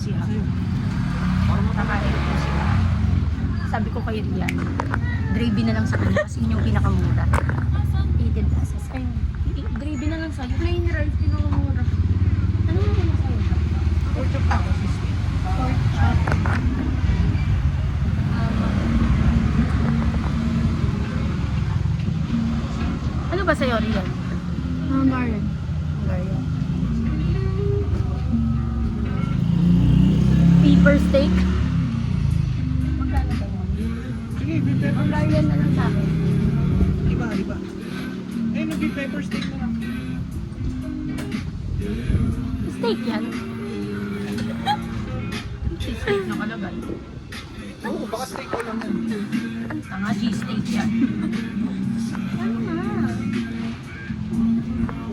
siya. Kakain po siya. Sabi ko kayo yan, gravy na lang sa kanya kasi yun yung pinakamura. 18 pesos. Ay, gravy na lang sa'yo. Plain rice, pinakamura. Ano mo na sa'yo? Pork chop ako. Pork chop. Ano ba sa'yo, Rian? Hungarian. Hungarian. Pepper steak. Magkano ba yun? Sige, beef pepper. Hungarian na lang sa akin. Iba. Eh, beef pepper steak na lang. Steak yan. Steak nakalagay. Oo, baka steak ko lang yan. Tanga, cheese-steak yan. Ano na?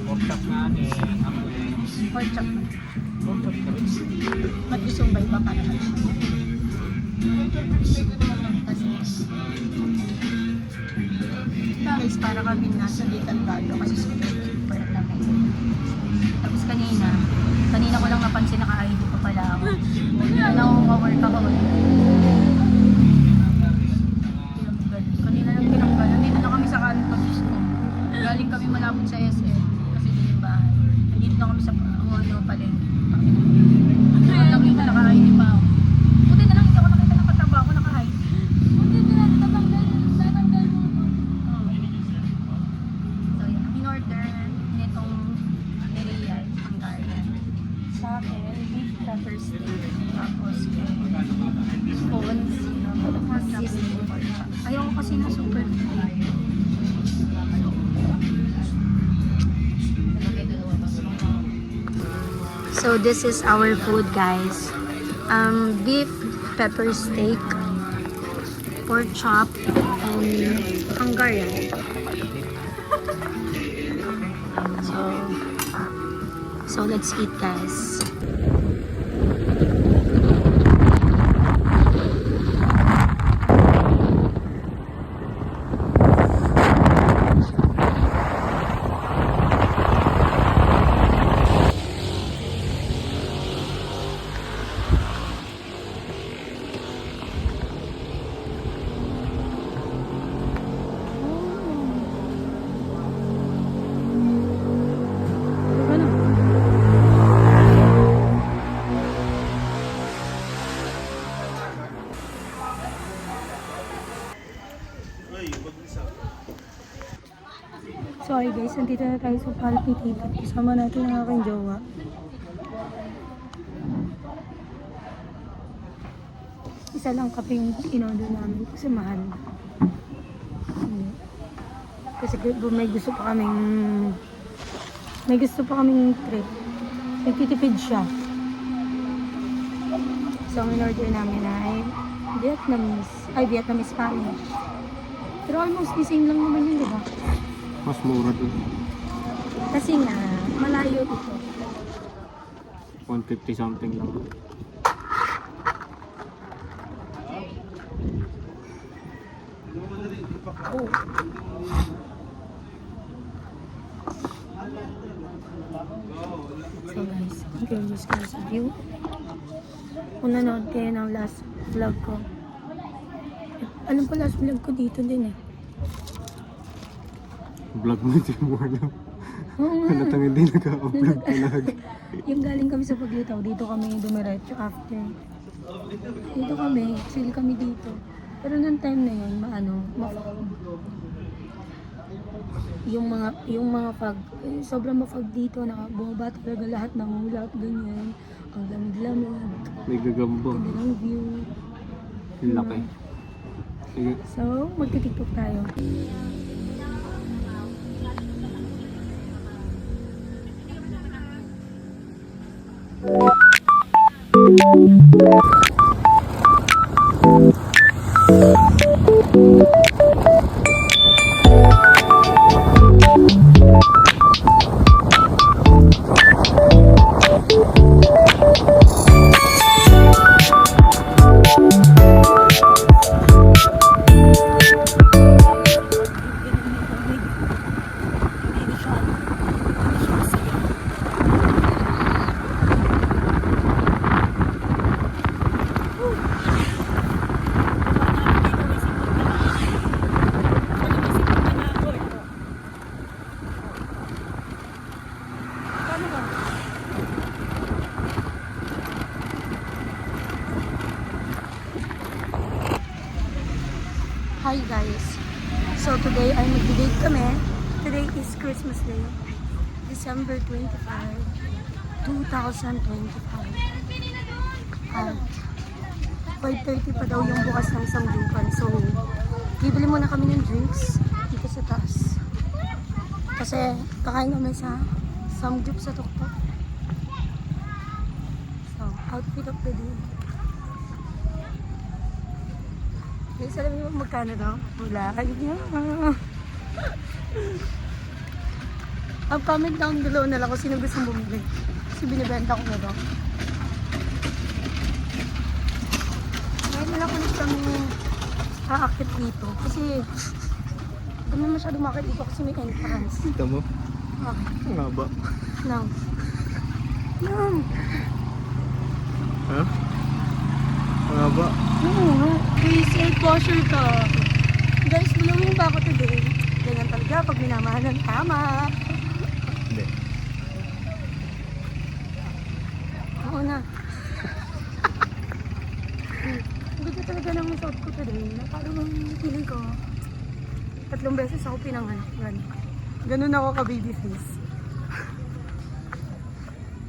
Pork chop nga eh. Ako eh. Pork chop. Pork chop na rin. Mag-isong ba iba para naman siya? Guys, para kami nasa Little Galo kasi super lamig. Tapos kanina ko lang napansin naka-ID pa pala ako. Nako-work ako. Kanina lang tinanggal. Nandito na kami sa kanto. Galing kami malapit sa SM. Kasi doon yung bahay. Nandito na kami sa palengke. Ano lang yung naka-ID pa ako. Buti na lang hindi ako nakita ng kataba ako naka-ID. Buti na lang tatanggal mo. So yun, in-order nitong Nerian, Hungarian. Sa akin, beef pepper steak. Tapos scones. Ayaw ko kasi na super So this is our food, guys. Beef pepper steak, pork chop, and Hungarian. So let's eat, guys. Sorry guys, nandito na tayo sa Palpitated. Kasama natin ang aking jowa. Isa lang kaping in-order namin kasi mahal. Kasi may gusto pa kaming trip. Nagtitipid siya. So ang in-order namin ay Vietnamese Spanish. Pero almost the same lang naman yun, di ba? Mas mura dun. Kasi nga, malayo ito. 150 something lang. Oh. So guys, okay, just guys view. Kung nanood kayo ng last vlog ko. Alam ko last vlog ko dito din eh. Vlog mo, hindi mo alam. Oo nga. Halatang hindi nag-upload talaga. Yung galing kami sa Paglitaw, dito kami dumiretso after. Dito kami, chill kami dito. Pero nung time na yun, yung mga fog, sobrang mafog dito, nakababa talaga lahat ng ulap, ganyan. Ang lamig-lamig. May gagamba. Ganda ng view. Laki. Sige. So, magtitiktok tayo. kami. Today is Christmas Day. December 25, 2025. At 5:30 pa daw yung bukas ng Samgyupan. So, bibili muna kami ng drinks dito sa taas. Kasi kakain kami sa Samgyup sa Tuktok. So, outfit of the day. Guys, alam niyo magkano daw? Wala. Ang comment down below na lang kung sino gusto bumili. Kasi binibenta ko na daw. Ngayon na lang ulit kami aakit dito. Kasi hindi naman masyado makit dito kasi may entrance. Kita mo? Okay. Ang haba. Nang. Nang. Ha? Ang haba. Oo. Please, exposure ka. Guys, bulawin ba ako today? Ganyan talaga pag minamahalan. Tama. Hindi. Oo na. Ganda talaga ng suot ko today. Na parang feeling ko, 3 beses ako pinanganak. Ganun ako ka-baby face.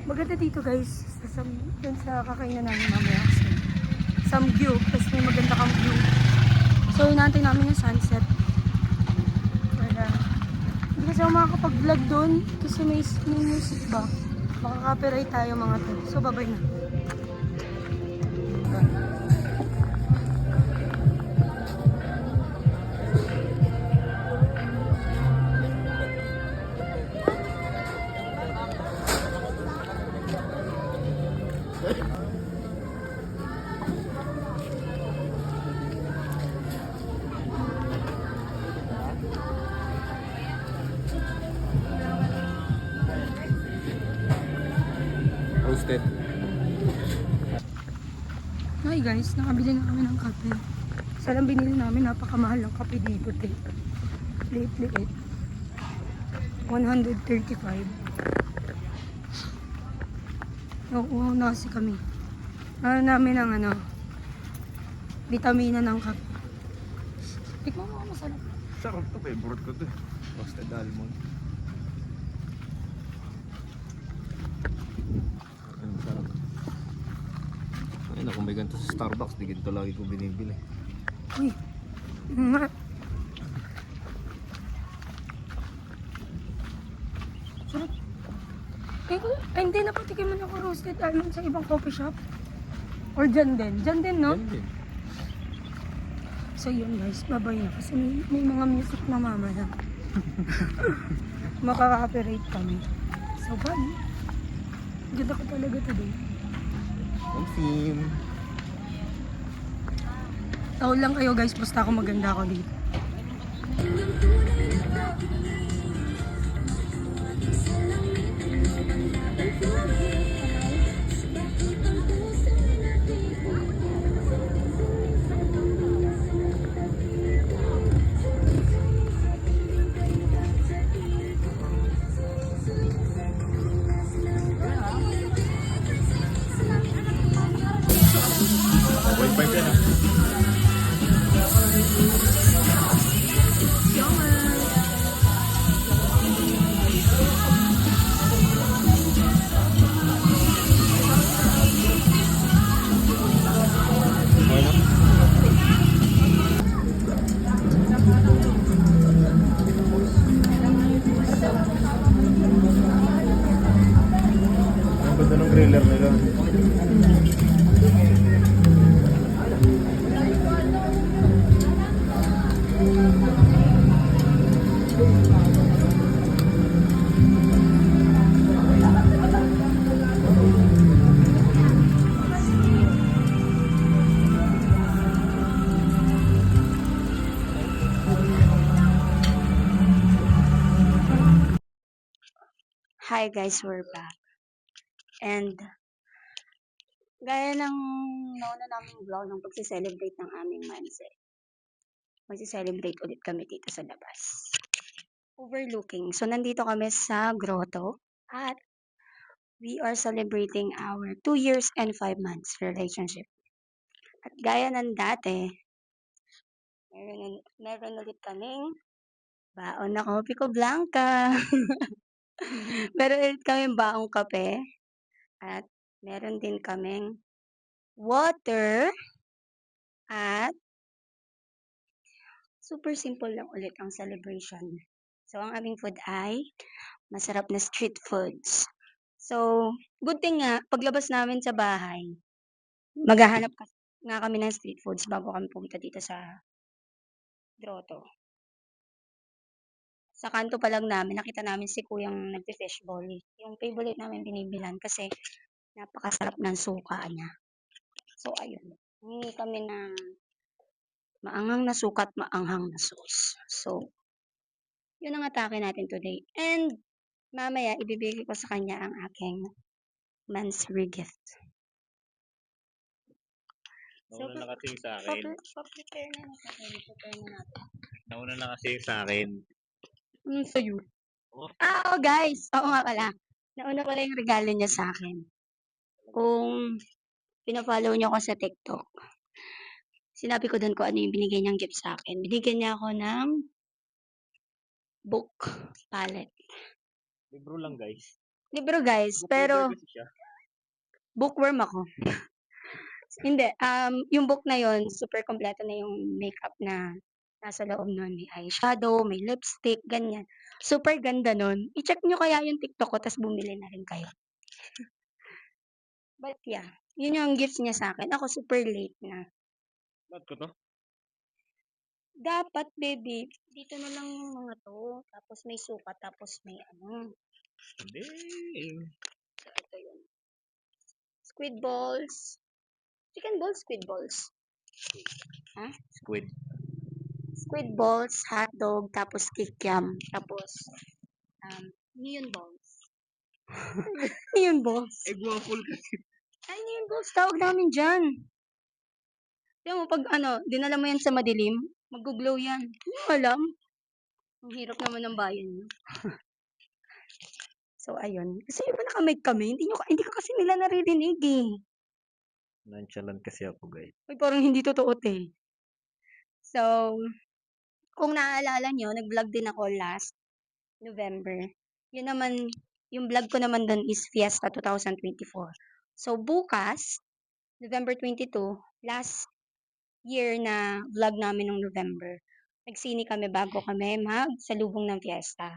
Maganda dito guys. Dun sa kakainan namin mamaya. Samgyup. Tapos may maganda kang view. So, inaantay namin yung sunset. Kaya, hindi kasi ako makakapag-vlog doon. Kasi may music ba? Makaka-copyright tayo mga to. So, bye-bye na. Roasted. Hi guys, nakabili na kami ng kape. Sa lang binili namin, napakamahal ng kape dito. Liit. 135. Nauuhaw na kasi kami. Ano namin ang vitamina ng kape. Tikman mo, masarap. Sarap to. Favorite ko to. Roasted almond. Ang sarap. Ayun, kung may ganito sa Starbucks, di ganito lagi ko binibili. Uy. Nga. Sarap. Hindi napatikim mo ako roasted almond sa ibang coffee shop. Or dyan din. Dyan din, no? Yan din. So yun guys, babay na. Kasi may mga music na mamaya. Makaka-operate kami. So bye. Ganda ko talaga today. Ang theme. Tawag lang kayo guys, basta ako maganda ako dito. Wi-Fi yan ah. Okay na? Ang ganda ng griller nila. Hi guys, we're back. And gaya ng nauna naming vlog ng pagsi-celebrate ng aming mindset. Magsi-celebrate ulit kami dito sa labas. Overlooking. So nandito kami sa grotto at we are celebrating our 2 years and 5 months relationship. At gaya ng dati, meron ulit kaming Baon na kopi ko, Blanca. Meron ulit kaming baong kape at meron din kaming water at super simple lang ulit ang celebration. So, ang aming food ay masarap na street foods. So, good thing nga, paglabas namin sa bahay, maghahanap nga kami ng street foods bago kami pumunta dito sa Grotto. Sa kanto pa lang namin, nakita namin si Kuyang nagfi-fishball. Yung favorite namin binibilhan kasi napakasarap ng suka niya. So, ayun. Hingi kami ng maanghang na suka at maanghang na sauce. So, yun ang atake natin today. And, mamaya, ibibigay ko sa kanya ang aking monthly gift. Nauna na kasi yung sa akin. Pa-prepare na natin. Prepare na natin. Nauna na kasi yung sa akin. Sa'yo? Oh. Oo, guys. Oo nga pala. Nauna pala yung regalo niya sa akin. Kung pina-follow niyo ako sa TikTok, sinabi ko doon kung ano yung binigay niyang gift sa akin. Binigyan niya ako ng book palette. Libro lang guys. Libro, guys, Book pero reader kasi siya. bookworm ako. Hindi, yung book na yon super kompleto na yung makeup na nasa loob nun. May eyeshadow, may lipstick, ganyan. Super ganda nun. I-check nyo kaya yung TikTok ko, tapos bumili na rin kayo. But yeah, yun yung gifts niya sa akin. Ako super late na. Ba't ko to? Dapat, baby, dito na lang yung mga to. Tapos may suka, tapos may ano. Hindi. So, ito yun. Squid balls. Chicken balls, squid balls. Ha? Squid. Squid balls, hotdog, tapos kikiam, tapos neon balls. Neon balls. Egg waffle kasi. Ay, neon balls tawag namin dyan. Tingnan mo, pag dinala mo yan sa madilim, mag-glow yan. Hindi mo alam. Ang hirap naman ng bayan nyo. So, ayun. Kasi iba nakamay kami. Hindi ka kasi nila naririnig eh. Nonchalant kasi ako guys. Uy, parang hindi totoo te. So, kung naaalala nyo, nag-vlog din ako last November. Yun naman, yung vlog ko naman doon is Fiesta 2024. So, bukas, November 22, last year na vlog namin ng November, nagsini kami bago kami magsalubong ng Fiesta.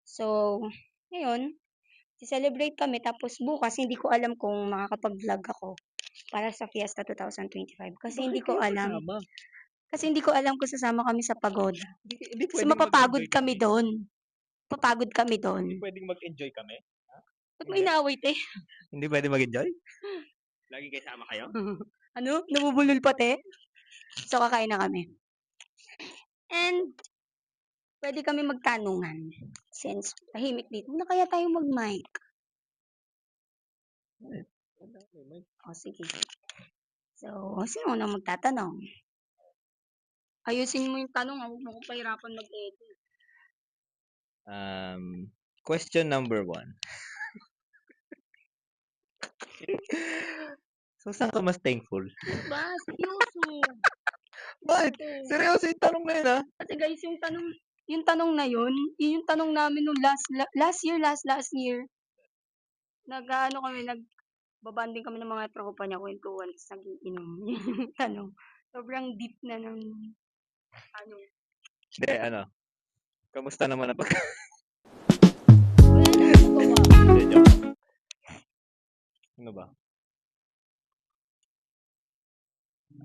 So, ngayon, celebrate kami. Tapos bukas, hindi ko alam kung makakapag-vlog ako para sa Fiesta 2025. Kasi hindi ko alam. Kasi hindi ko alam kung sasama kami sa pagoda. Hindi Kasi pwedeng mapapagod mag-enjoy kami doon. Papagod kami doon. Hindi pwedeng mag-enjoy kami. Ba't mo inaaway, te? Hindi pwedeng mag-enjoy? Lagi kayo sama kayo? Ano? Namubulol pa, te? So, kakain na kami. And, pwede kami magtanungan. Since tahimik dito, na kaya tayo mag-mic? O, sige. So, sino na magtatanong? Ayusin mo yung tanong, huwag mo kong pahirapan mag-edit. Question number 1. So, saan ka mas thankful? Ba, seryoso. Bakit? Seryoso yung tanong na yun, ha? Kasi guys, yung tanong na yun yung tanong namin nung last year. Nagbabanding kami ng mga tropa niya, kwentuhan, tapos nag-iinom. Yung tanong. Sobrang deep na ng, Hindi, kamusta naman ang pag- wala na nagawa. Hindi, joke. Ano ba?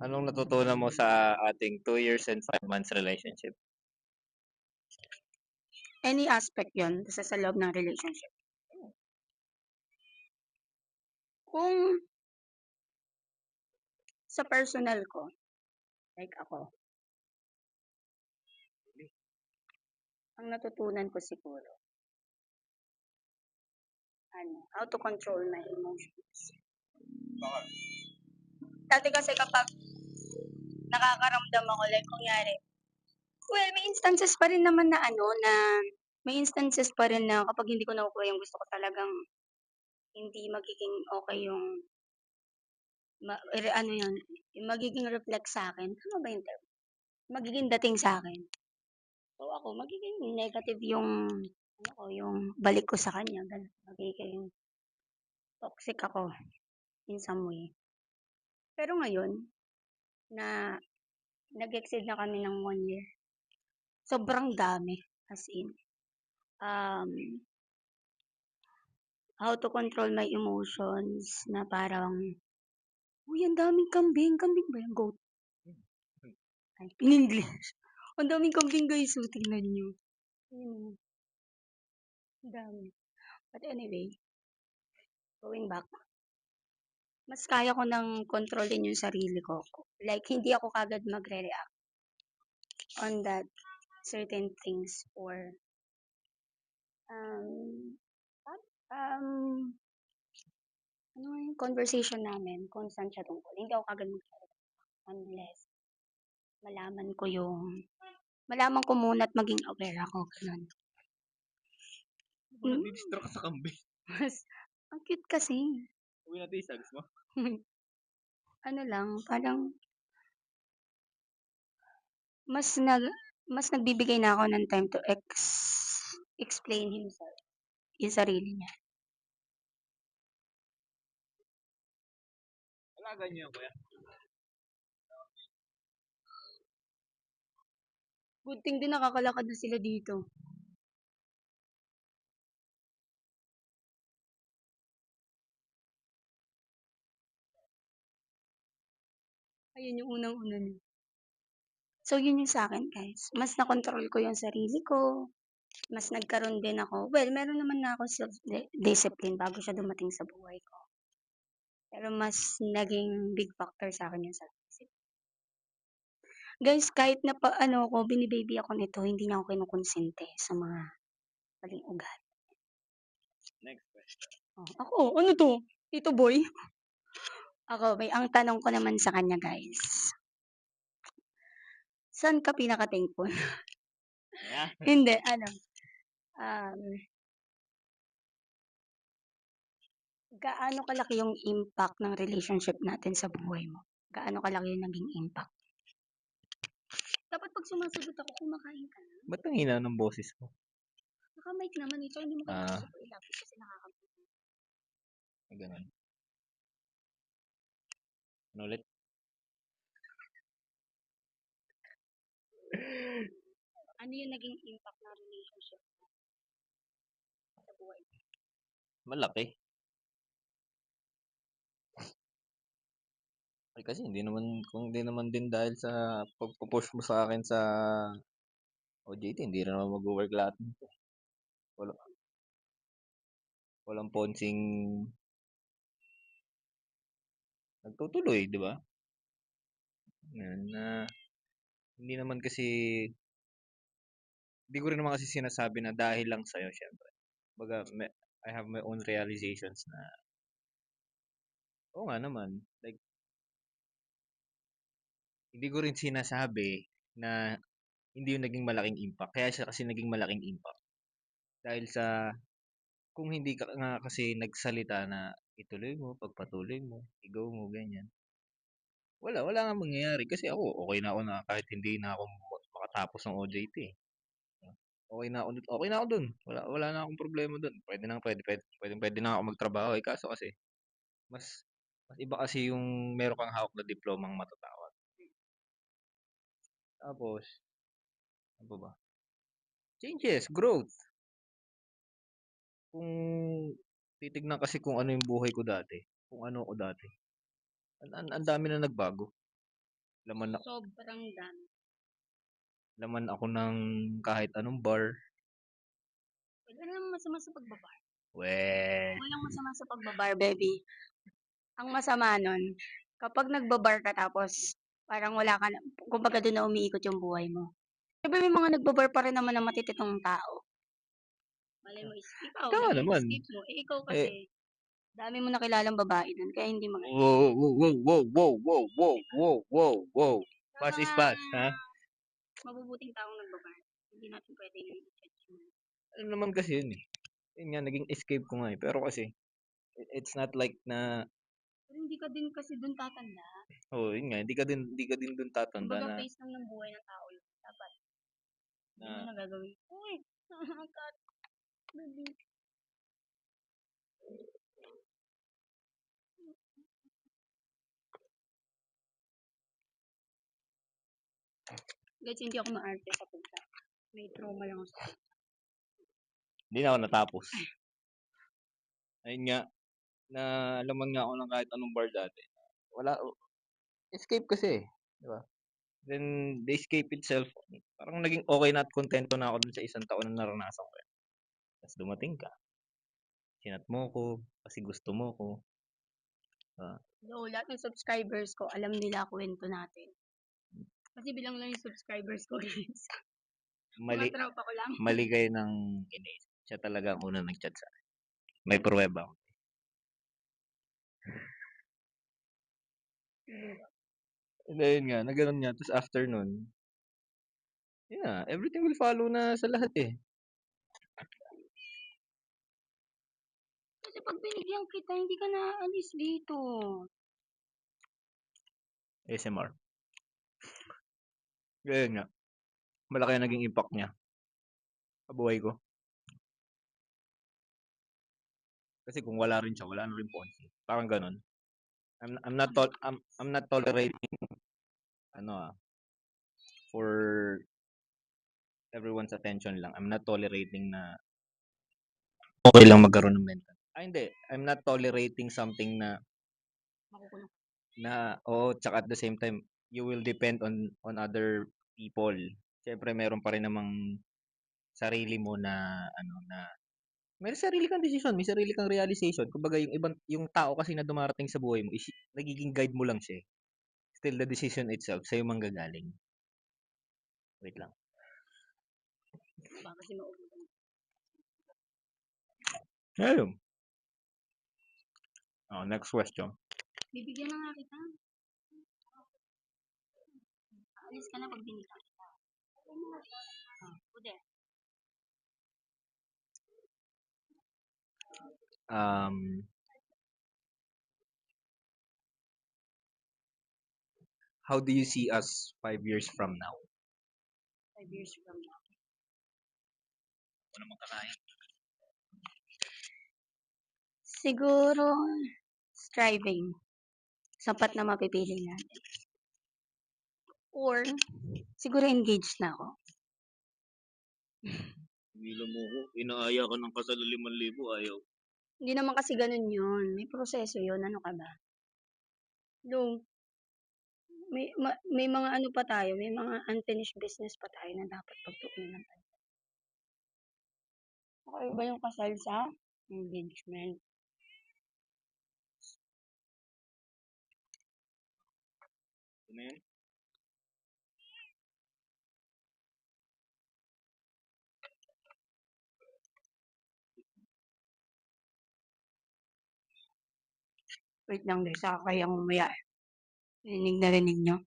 Anong natutunan mo sa ating 2 years and 5 months relationship? Any aspect yun, basta sa loob ng relationship. Kung sa personal ko, like ako, ang natutunan ko siguro, how to control my emotions. Dati kasi kapag nakakaramdam ako, like kunyari, well, may instances pa rin naman na may instances pa rin na kapag hindi ko nakukuha yung gusto ko, talagang hindi magiging okay yung yung magiging reflect sa akin. Tama ba yung term? Magiging dating sa akin. So ako, magiging negative yung, ano ko, yung balik ko sa kanya. Ganun. Magiging toxic ako in some way. Pero ngayon, na nag-exceed na kami ng 1 year, sobrang dami. As in, um, how to control my emotions na parang, uy, ang daming kambing. Kambing ba yung goat? Ay, in English. Ang daming kambing guys, so tingnan nyo. Ayun, ang dami. But anyway, going back, mas kaya ko nang kontrolin yung sarili ko. Like, hindi ako kagad magre-react on that certain things or um, um, ano nga yung conversation namin kung saan siya tungkol. Hindi ako kagad magre-react unless malaman ko muna at maging aware ako. Ganun. Kung nadidistract ka sa kambing, Mas, ang cute kasi. uwi natin yung sags mo. Ano lang, parang mas nag mas nagbibigay na ako ng time to explain himself, yung sarili niya. Alaga niyo yan, kuya. Good thing din nakakalakad na sila dito. Ayun yung unang-una niya. So, yun yung sa akin, guys. Mas nakontrol ko yung sarili ko. Mas nagkaroon din ako. Well, meron naman na ako self-discipline bago siya dumating sa buhay ko. Pero mas naging big factor sa akin yung self-discipline. Guys, kahit na pa, ano ko, binibaby ako nito, hindi niya ako kinukonsente sa mga maling ugali. Next question. Oh, ako, ano to? Tito boy? Ako, ang tanong ko naman sa kanya, guys. Saan ka pinaka-thankful? Yeah. Hindi, ano. Um, gaano kalaki yung impact ng relationship natin sa buhay mo? Gaano kalaki yung naging impact? Dapat pag sumasagot ako, kumakain ka na. Ba't ang hina ng boses mo? Naka-mic naman ito, hindi mo kailangan super ilapit kasi nakakabot. Ganun. Ano ulit? Ano yung naging impact ng relationship mo sa buhay mo? Malaki. Ay, kasi hindi naman, kung hindi naman din dahil sa pagpupush mo sa akin sa OJT, hindi rin naman mag-work lahat nito. Wala, walang ponsing nagtutuloy, di ba? Yan, na hindi naman kasi, hindi ko rin naman kasi sinasabi na dahil lang sa'yo, syempre. Baga, I have my own realizations na, oo nga naman, like, hindi ko rin sinasabi na hindi yung naging malaking impact. Kaya siya kasi naging malaking impact. Dahil sa, kung hindi ka nga kasi nagsalita na ituloy mo, pagpatuloy mo, igaw mo, ganyan. Wala nga mangyayari. Kasi ako, okay na ako na kahit hindi na ako makatapos ng OJT. Okay na ako dun. Wala na akong problema dun. Pwede na ako magtrabaho. Eh, kaso kasi, mas iba kasi yung meron kang hawak na diplomang matatawag. Tapos, ano ba? Changes, growth. Kung titignan kasi kung ano yung buhay ko dati, kung ano ako dati, ang dami na nagbago. Sobrang dami. Laman ako ng kahit anong bar. Wala namang masama sa pagbabar. We, Walang masama sa pagbabar, baby. Ang masama nun, kapag nagbabar ka tapos parang wala ka na, kumbaga doon na umiikot yung buhay mo. Diba may mga nagbabar pa rin naman na matititong tao? Malay mo, ikaw, tama naman. escape mo. Eh, ikaw Eh, kasi, dami mo nakilalang babae doon, kaya hindi wow, wow, wow, wow, wow, wow, wow, wow, wow, wow. Sa Pass is mga pass, ha? mabubuting taong nagbabar, hindi natin pwedeng i-judge mo. Ano naman kasi yun eh. Yun nga, naging escape ko nga eh. Pero kasi, it's not like na, Pero hindi ka din kasi doon tatanda. oh, yun nga, hindi ka din dun tatanda Kumbaga, na, phase lang ng buhay ng tao yun. Dapat. Hindi mo na na gagawin. Uy! Cut, baby. Guys, hindi ako maarte sa pagka. May trauma lang ako sa hindi na ako natapos. Ayun nga, na laman nga ako ng kahit anong bar dati. Wala, escape kasi, di ba? Then, the escape itself, parang naging okay na at kontento na ako dun sa isang taon na naranasan ko. Tapos dumating ka, chinat mo ko, kasi gusto mo ko. So, lahat ng subscribers ko, alam nila kwento natin. Kasi bilang lang yung subscribers ko, guys. Mali, Mga tropa ko lang. mali kayo ng iniisip. Siya talaga ang unang nag-chat sa akin. May pruweba ako. And then nga, na ganun nga. Tapos after nun, yeah, everything will follow na sa lahat eh. Kasi pag binigyan kita, hindi ka naaalis dito. SMR. Ganyan nga. Malaki ang naging impact niya sa buhay ko. Kasi kung wala rin siya, wala na rin Ponzi. Parang ganun. I'm not tolerating for everyone's attention lang. I'm not tolerating na okay lang magkaroon ng mental. Hindi. I'm not tolerating something na Makukulong. tsaka at the same time, you will depend on other people. Siyempre, meron pa rin namang sarili mo na may sarili kang desisyon, may sarili kang realization. Kumbaga yung tao kasi na dumarating sa buhay mo is nagiging guide mo lang siya. Still the decision itself sa'yo manggagaling. Wait lang. Baka kasi mauulan. Ayun. Next question. Bibigyan na nga kita. Alis ka na pag binigyan kita. Pude. How do you see us 5 years from now? 5 years from now. Ano magkakain? Siguro, striving. Sapat na mapipili natin. Or, siguro engaged na ako. Bilo mo ko, inaaya ka ng kasal 5,000, ayaw. Hindi naman kasi ganun yun. May proseso yun. Ano ka ba? No. May mga ano pa tayo, may mga unfinished business pa tayo na dapat pagtuunan. Okay ba yung kasal sa engagement? Ano yan? Wait lang guys, kayang umaya. Rinig nyo.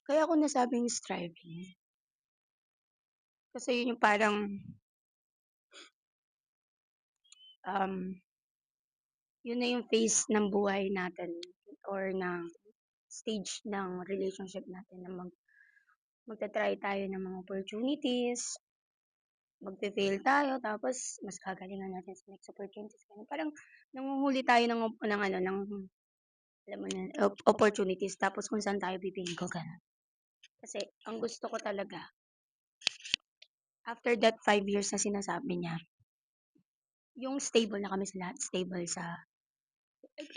Kaya ako nasabing striving. Kasi yun yung parang yun na yung phase ng buhay natin or ng stage ng relationship natin na magta-try tayo ng mga opportunities, magpe-fail tayo, tapos mas gagalingan natin sa next opportunities. Parang nanguhuli tayo ng alam mo na, opportunities, tapos kung saan tayo pipili ko, ganun. Kasi ang gusto ko talaga, after that 5 years na sinasabi niya, yung stable na kami sa lahat,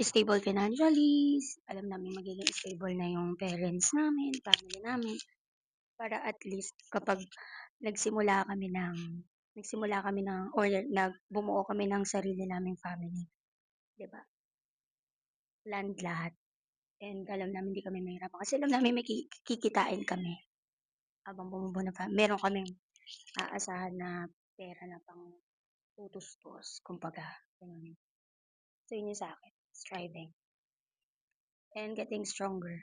stable financially, alam namin magiging stable na yung parents namin, family namin, para at least kapag nagsimula kami ng or bumuo kami ng sarili naming family, 'di ba? Land lahat. And alam namin hindi kami mahirapan kasi alam namin may kikitain kami habang bumubuo ng family. Meron kaming aasahan na pera na pang tutustos, kumbaga. Ganun. So, yun yung sa akin. Striving. And getting stronger.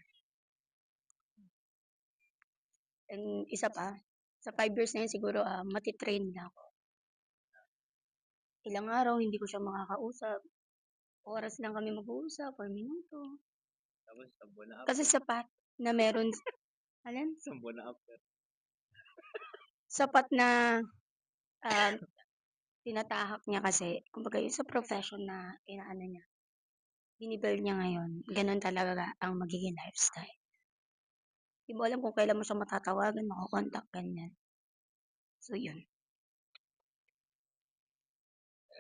And isa pa, sa 5 years na yun siguro, matitrain na ako. Ilang araw hindi ko siya makakausap. Oras lang kami mag-uusap, 4 minuto. Tapos, isang buwan na Kasi after. sapat na meron, alin? Isang buwan na after. Sapat na um, tinatahak niya kasi, kumbaga yun sa profession na inaano niya, binibuild niya ngayon, ganun talaga ang magiging lifestyle. Di mo alam kung kailan mo siya matatawagan, makokontak, ganyan. So, yun.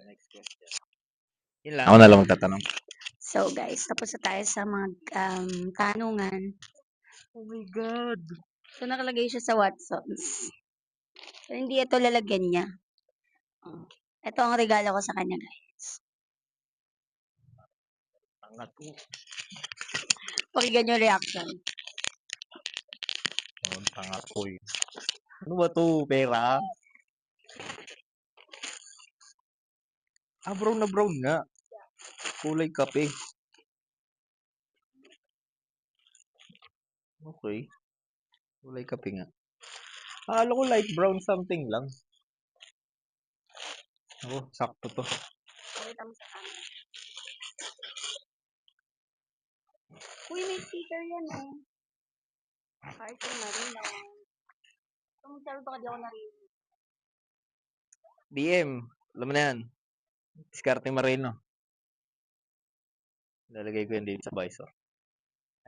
Next question. Yun lang. Ako na lang magtatanong. So, guys, tapos na tayo sa mga tanungan. Oh my God. So, nakalagay siya sa Watsons. So, hindi ito lalagyan niya. Ito ang regalo ko sa kanya, guys. Tanga to. Pakinggan yung reaction. Oh, tanga to eh. Ano ba to? Pera? Ah, brown na brown nga. Kulay kape. Okay. Kulay kape nga. Akala ko light brown something lang. Oh, sakto to. Pakita mo sa camera. Uy, may sticker yan, eh. Cartoon Marino. Kung sabi baka di ako narinig. DM. Alam mo na yan. Diskarte Marino. Lalagay ko yan dito sa visor.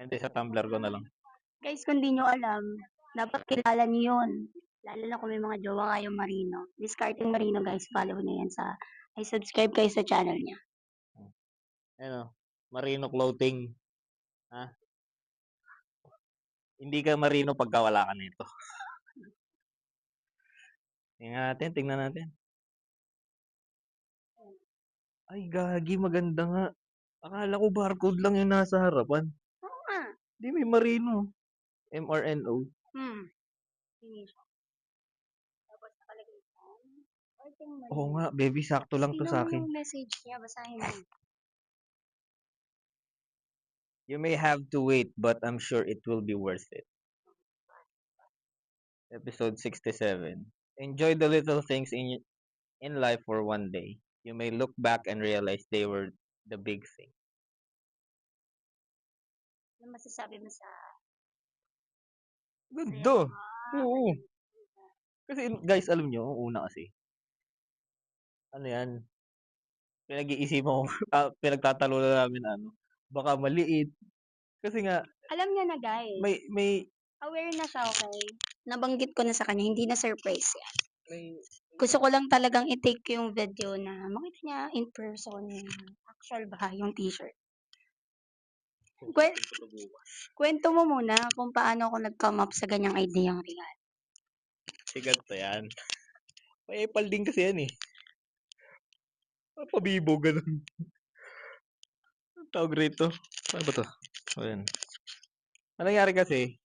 Hindi, sa Tumblr ko na lang. Guys, kung di nyo alam, dapat kilala niyo yun. Lalo na kung may mga jowa kayong Marino. Discarding Marino, guys. Follow niyo yan sa... Ay, subscribe kayo sa channel niya. Ano? Marino clothing. Ha? Hindi ka Marino pagka wala ka nito. Tingnan natin. Ay, gagi, maganda nga. Akala ko barcode lang yung nasa harapan. Oo nga. Di may Marino. MRNO. Finish. Tapos nakalagay Cartoon Marino. Oo nga, baby, sakto lang to Tingnan sa mo akin. yung message niya. Basahin mo. You may have to wait, but I'm sure it will be worth it. Episode 67. Enjoy the little things in life for one day. You may look back and realize they were the big thing. Ano masasabi mo sa... Ganda. Oo. Kasi guys, alam nyo, una kasi, ano yan, pinag-iisipan ko, pinagtatalo na namin baka maliit. Kasi nga, Alam niya na, guys. may, Aware na siya, okay? Nabanggit ko na sa kanya, hindi na surprise yan. may, Gusto ko lang talagang i-take yung video na makita niya in person yung actual ba yung t-shirt. Kwento mo muna kung paano ako nag-come up sa ganyang ideyang regalo. sigat to yan. May epal din kasi yan eh. Pabibo, ganun. Ang tawag rito. Ano ba to? Ayan. Ano nangyari kasi,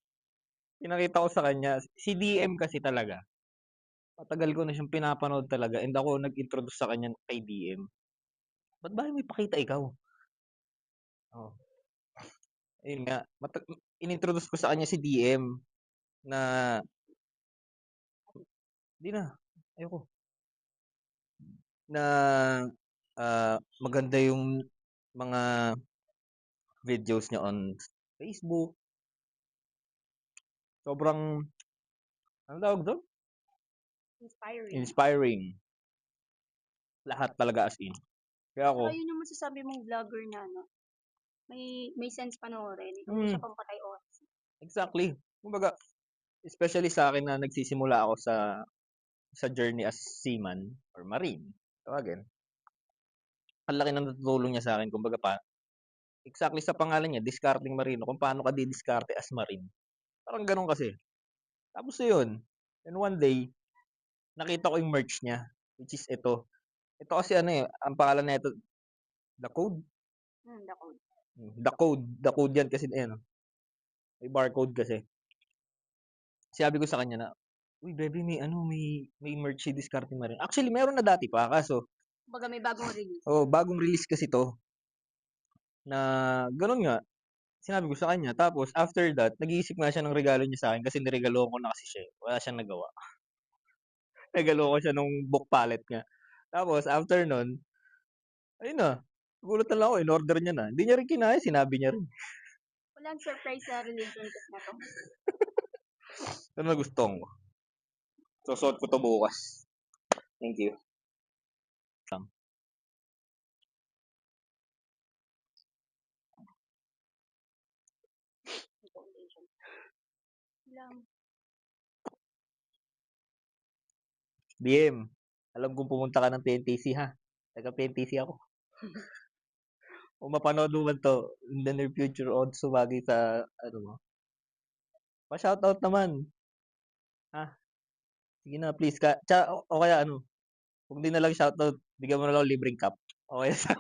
pinakita ko sa kanya, si DM kasi talaga. Matagal ko na siyang pinapanood talaga and ako nag-introduce sa kanya kay DM. Ba't ba may pakita ikaw? Oh. Ayun nga, inintroduce ko sa kanya si DM na di na, ayoko. Na maganda yung mga videos niya on Facebook. Sobrang, ano tawag doon? Inspiring. Lahat talaga as in. Kaya ako, Saka yun yung masasabi mong vlogger na, no? May sense panoorin. Hindi siya pampatay oras. exactly. Kumbaga, especially sa akin na nagsisimula ako sa journey as seaman or marine. Tawagin. Ang laki ng natutulong niya sa akin. Kumbaga exactly sa pangalan niya, Discarding Marino, kung paano ka didiskarte as marine. Parang ganun kasi. Tapos yun, and one day, nakita ko yung merch niya, which is ito. Ito kasi ang pangalan na ito, The Code. The code. The Code. The Code yan kasi, may barcode kasi. Sabi ko sa kanya na, uy, baby, may merch si Discarding Marino. Actually, meron na dati pa, kaso, Baga may bagong release. bagong release kasi to. Na, ganun nga, sinabi ko sa kanya. Tapos, after that, nag-iisip nga siya ng regalo niya sa akin kasi niregalo ko na kasi siya. Wala siyang nagawa. Nagalo ko siya nung book palette niya. Tapos after nun, ayun na, nagulat na lang ako, in-order niya na. Hindi niya rin kinaya, sinabi niya rin. Walang surprise sa relationship na to. Ito na gusto ko. Susuot ko to bukas. Thank you. Lang. BM, alam kong pumunta ka ng PNTC ha. Taga PNTC ako. Kung mapanood mo man to, in the near future, o sumagi sa, ano mo, pa-shoutout naman. Ha? Sige na, please. O kaya ano, kung di na lang shoutout, bigyan mo na lang ako libreng cup. Okay sa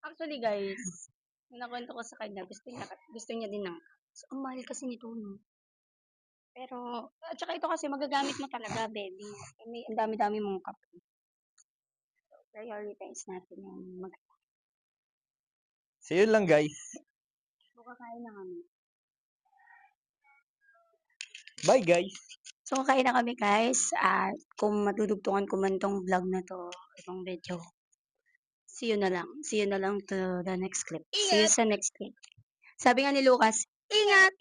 Actually guys, nung nakwento ko sa kanya, gusto niya din ng so, ang mahal kasi nito, no? Pero, at saka ito kasi magagamit mo talaga, baby. May ang dami-dami mong cup. Prioritize natin yung So yun lang guys. So, kakain na kami. Bye guys. So, kakain na kami guys. At kung matudugtungan ko man tong vlog na to, itong video, see you na lang. See you na lang to the next clip. See you sa next clip. Sabi nga ni Lucas, ingat!